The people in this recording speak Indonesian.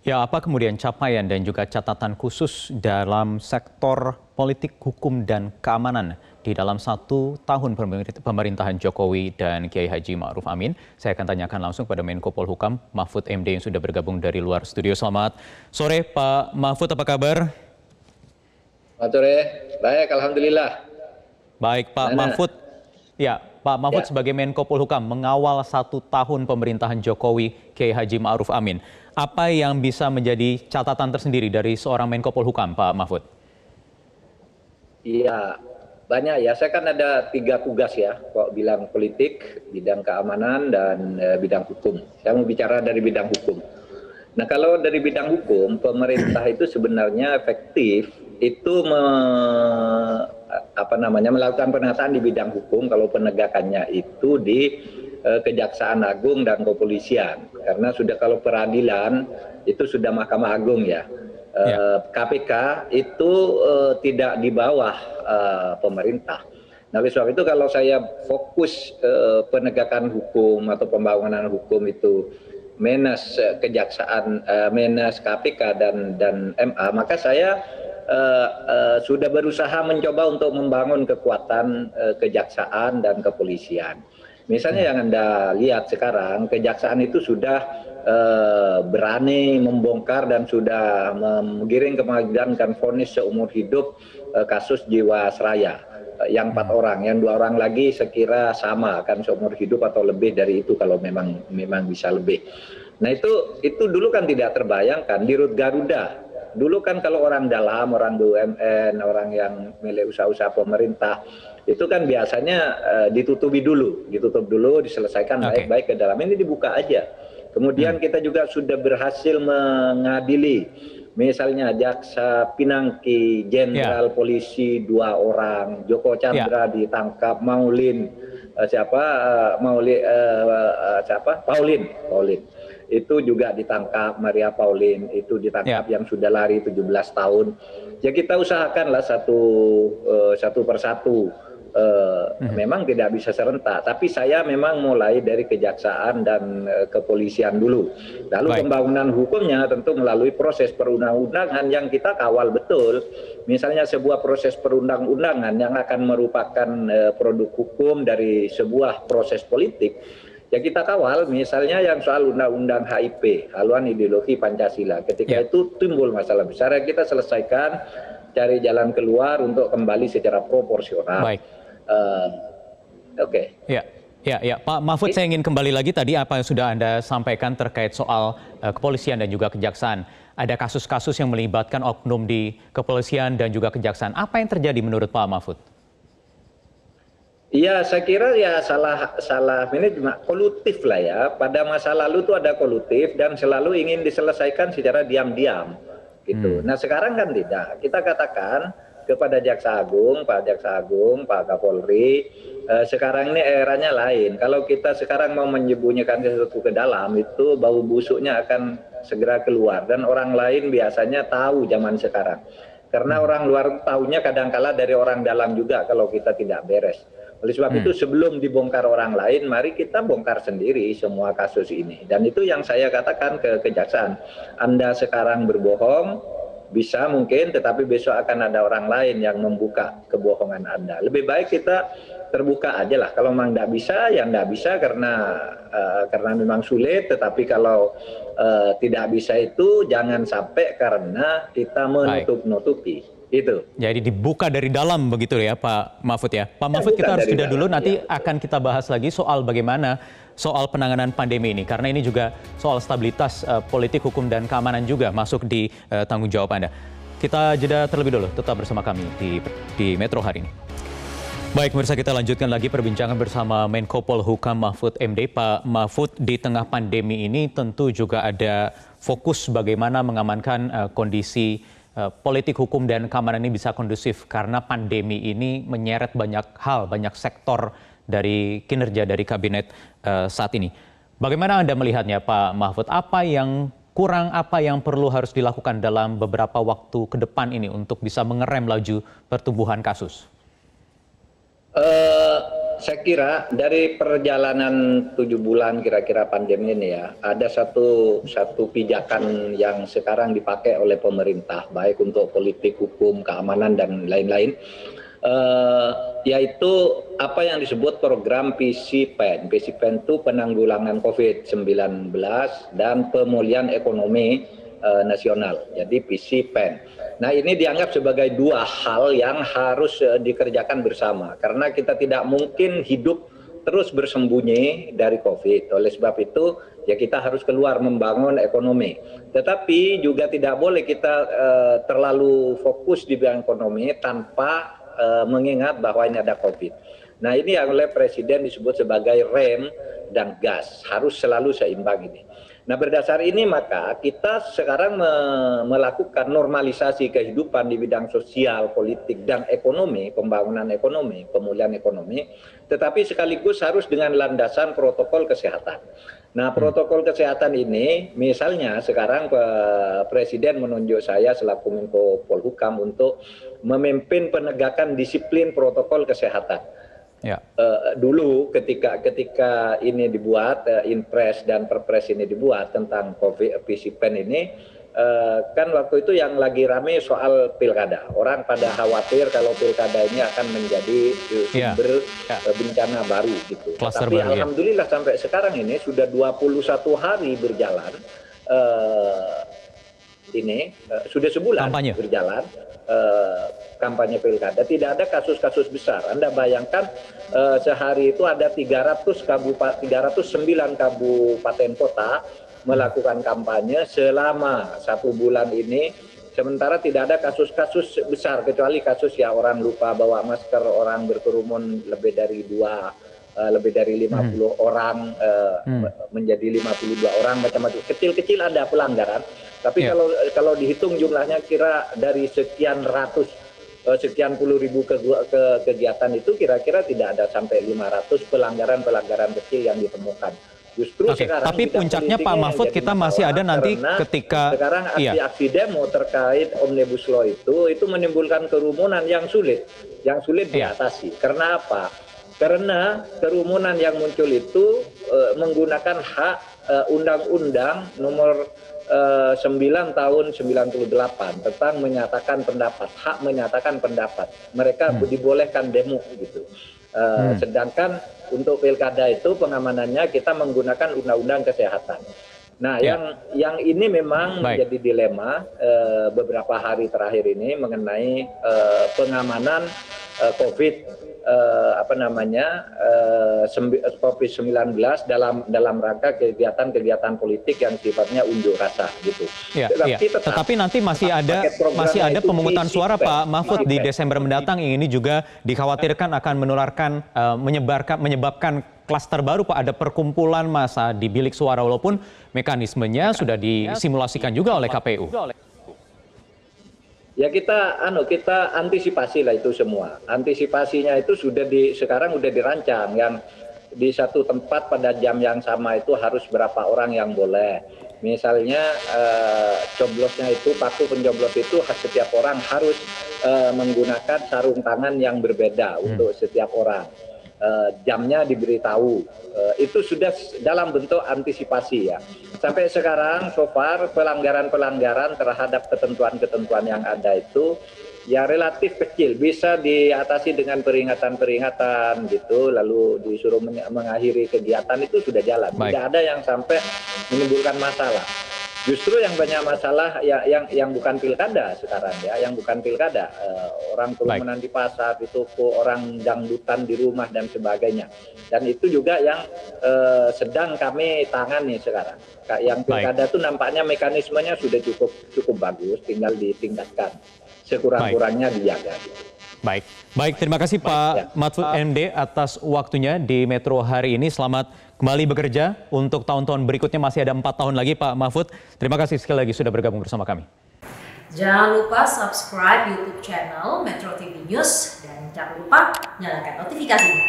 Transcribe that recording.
Ya, apa kemudian capaian dan juga catatan khusus dalam sektor politik, hukum, dan keamanan di dalam 1 tahun pemerintahan Jokowi dan Kiai Haji Ma'ruf Amin? Saya akan tanyakan langsung pada Menko Polhukam Mahfud MD yang sudah bergabung dari luar studio. Selamat sore Pak Mahfud, apa kabar? Selamat sore, baik alhamdulillah. Baik Pak Mahfud. Ya, Pak Mahfud sebagai Menko Polhukam mengawal 1 tahun pemerintahan Jokowi Kiai Haji Ma'ruf Amin. Apa yang bisa menjadi catatan tersendiri dari seorang Menko Polhukam, Pak Mahfud? Iya, banyak ya. Saya kan ada 3 tugas ya, kok bilang politik, bidang keamanan, dan bidang hukum. Saya mau bicara dari bidang hukum. Nah, kalau dari bidang hukum, pemerintah itu sebenarnya efektif itu melakukan penataan di bidang hukum kalau penegakannya itu di Kejaksaan Agung dan Kepolisian. Karena sudah kalau peradilan itu sudah Mahkamah Agung ya. KPK itu tidak di bawah pemerintah. Nah, oleh sebab itu kalau saya fokus penegakan hukum atau pembangunan hukum itu menas kejaksaan, menas KPK dan MA, maka saya sudah berusaha mencoba untuk membangun kekuatan kejaksaan dan kepolisian. Misalnya yang Anda lihat sekarang, kejaksaan itu sudah berani membongkar dan sudah menggiring ke pengadilan dan vonis seumur hidup kasus Jiwasraya. Yang 4 orang, yang 2 orang lagi sekira sama akan seumur hidup atau lebih dari itu kalau memang bisa lebih. Nah itu dulu kan tidak terbayangkan di Rut Garuda. Dulu kan kalau orang dalam, orang BUMN, orang yang milik usaha-usaha pemerintah, itu kan biasanya ditutup dulu, diselesaikan baik-baik ke dalam. Ini dibuka aja. Kemudian kita juga sudah berhasil mengadili, misalnya Jaksa Pinangki, Jenderal Polisi 2 orang, Joko Chandra ditangkap, Pauline itu juga ditangkap, Maria Pauline itu ditangkap yang sudah lari 17 tahun. Ya kita usahakanlah satu persatu. Memang tidak bisa serentak, tapi saya memang mulai dari kejaksaan dan kepolisian dulu. Lalu pembangunan hukumnya tentu melalui proses perundang-undangan yang kita kawal betul. Misalnya sebuah proses perundang-undangan yang akan merupakan produk hukum dari sebuah proses politik, ya kita kawal. Misalnya yang soal undang-undang HIP, haluan ideologi Pancasila. Ketika itu timbul masalah besar, yang kita selesaikan, cari jalan keluar untuk kembali secara proporsional. Ya, Pak Mahfud, saya ingin kembali lagi tadi apa yang sudah Anda sampaikan terkait soal kepolisian dan juga kejaksaan. Ada kasus-kasus yang melibatkan oknum di kepolisian dan juga kejaksaan. Apa yang terjadi menurut Pak Mahfud? Iya, saya kira ya salah manajemen, kolutif lah ya. Pada masa lalu itu ada kolutif dan selalu ingin diselesaikan secara diam-diam gitu. Nah sekarang kan tidak. Kita katakan kepada Jaksa Agung, Pak Kapolri, sekarang ini eranya lain. Kalau kita sekarang mau menyembunyikan sesuatu ke dalam, itu bau busuknya akan segera keluar. Dan orang lain biasanya tahu zaman sekarang. Karena orang luar tahunya kadangkala dari orang dalam juga kalau kita tidak beres. Oleh sebab itu sebelum dibongkar orang lain, mari kita bongkar sendiri semua kasus ini. Dan itu yang saya katakan ke kejaksaan. Anda sekarang berbohong, bisa mungkin, tetapi besok akan ada orang lain yang membuka kebohongan Anda. Lebih baik kita terbuka aja lah. Kalau memang tidak bisa, ya tidak bisa karena memang sulit. Tetapi kalau tidak bisa itu jangan sampai karena kita menutup-nutupi. Itu. Jadi dibuka dari dalam begitu ya Pak Mahfud ya. Pak Mahfud, kita harus jeda dulu, nanti akan kita bahas lagi soal bagaimana soal penanganan pandemi ini. Karena ini juga soal stabilitas politik, hukum, dan keamanan juga masuk di tanggung jawab Anda. Kita jeda terlebih dulu, tetap bersama kami di Metro hari ini. Baik, pemirsa, kita lanjutkan lagi perbincangan bersama Menko Polhukam Mahfud MD. Pak Mahfud, di tengah pandemi ini tentu juga ada fokus bagaimana mengamankan kondisi politik, hukum, dan keamanan ini bisa kondusif karena pandemi ini menyeret banyak hal, banyak sektor dari kinerja dari kabinet saat ini. Bagaimana Anda melihatnya Pak Mahfud? Apa yang kurang, apa yang perlu harus dilakukan dalam beberapa waktu ke depan ini untuk bisa mengerem laju pertumbuhan kasus? Saya kira dari perjalanan 7 bulan kira-kira pandemi ini ya, ada satu pijakan yang sekarang dipakai oleh pemerintah, baik untuk politik, hukum, keamanan, dan lain-lain, yaitu apa yang disebut program PCPEN. PCPEN itu penanggulangan COVID-19 dan pemulihan ekonomi nasional, jadi PCPEN. Nah, ini dianggap sebagai dua hal yang harus dikerjakan bersama, karena kita tidak mungkin hidup terus bersembunyi dari COVID. Oleh sebab itu, ya kita harus keluar membangun ekonomi. Tetapi juga tidak boleh kita terlalu fokus di bidang ekonomi tanpa mengingat bahwa ini ada COVID. Nah, ini yang oleh Presiden disebut sebagai rem dan gas, harus selalu seimbang ini. Nah, berdasar ini maka kita sekarang melakukan normalisasi kehidupan di bidang sosial, politik, dan ekonomi, pembangunan ekonomi, pemulihan ekonomi, tetapi sekaligus harus dengan landasan protokol kesehatan. Nah, protokol kesehatan ini misalnya sekarang Presiden menunjuk saya selaku Menko Polhukam untuk memimpin penegakan disiplin protokol kesehatan. Ya. Dulu ketika ini dibuat, Inpres dan Perpres ini dibuat tentang COVID PCPEN ini, kan waktu itu yang lagi rame soal pilkada. Orang pada khawatir kalau pilkada ini akan menjadi sumber bencana baru gitu. Tapi baru, alhamdulillah sampai sekarang ini sudah 21 hari berjalan, sudah sebulan kampanye berjalan. Kampanye pilkada, tidak ada kasus-kasus besar. Anda bayangkan sehari itu ada 309 kabupaten kota melakukan kampanye selama 1 bulan ini, sementara tidak ada kasus-kasus besar kecuali kasus ya orang lupa bawa masker, orang berkerumun lebih dari 50 orang menjadi 52 orang, macam-macam. Kecil-kecil ada pelanggaran, tapi kalau dihitung jumlahnya kira dari sekian puluh ribu kegiatan itu kira-kira tidak ada sampai 500 pelanggaran kecil yang ditemukan. Justru sekarang tapi puncaknya Pak Mahfud kita masih ada nanti ketika sekarang aksi-aksi demo terkait Omnibus Law itu menimbulkan kerumunan yang sulit diatasi. Karena apa? Karena kerumunan yang muncul itu menggunakan hak Undang-Undang nomor 9 tahun 98 tentang menyatakan pendapat, hak menyatakan pendapat. Mereka dibolehkan demo gitu. Sedangkan untuk pilkada itu pengamanannya kita menggunakan Undang-Undang Kesehatan. Nah, yang ini memang menjadi dilema beberapa hari terakhir ini mengenai pengamanan COVID-19 dalam rangka kegiatan politik yang sifatnya unjuk rasa gitu. Tetapi nanti masih ada pemungutan suara Pak Mahfud di Desember mendatang. Ini juga dikhawatirkan akan menyebabkan klaster baru Pak, ada perkumpulan massa di bilik suara walaupun mekanismenya sudah disimulasikan juga oleh KPU. Ya kita antisipasi lah itu semua. Antisipasinya itu sekarang sudah dirancang, yang di satu tempat pada jam yang sama itu harus berapa orang yang boleh. Misalnya coblosnya itu, paku pencoblos itu setiap orang harus menggunakan sarung tangan yang berbeda untuk setiap orang. Jamnya diberitahu, itu sudah dalam bentuk antisipasi ya. Sampai sekarang so far pelanggaran terhadap ketentuan-ketentuan yang ada itu ya relatif kecil, bisa diatasi dengan peringatan-peringatan gitu, lalu disuruh mengakhiri kegiatan itu sudah jalan. Tidak ada yang sampai menimbulkan masalah. Justru yang banyak masalah yang bukan pilkada sekarang ya, yang bukan pilkada, orang kerumunan di pasar, di toko, orang dangdutan di rumah dan sebagainya. Dan itu juga yang sedang kami tangani sekarang. Yang pilkada itu nampaknya mekanismenya sudah cukup bagus, tinggal ditingkatkan, sekurang-kurangnya dijaga. Baik, terima kasih Pak Mahfud MD atas waktunya di Metro hari ini. Selamat kembali bekerja untuk tahun-tahun berikutnya, masih ada 4 tahun lagi Pak Mahfud. Terima kasih sekali lagi sudah bergabung bersama kami. Jangan lupa subscribe YouTube channel Metro TV News dan jangan lupa nyalakan notifikasinya.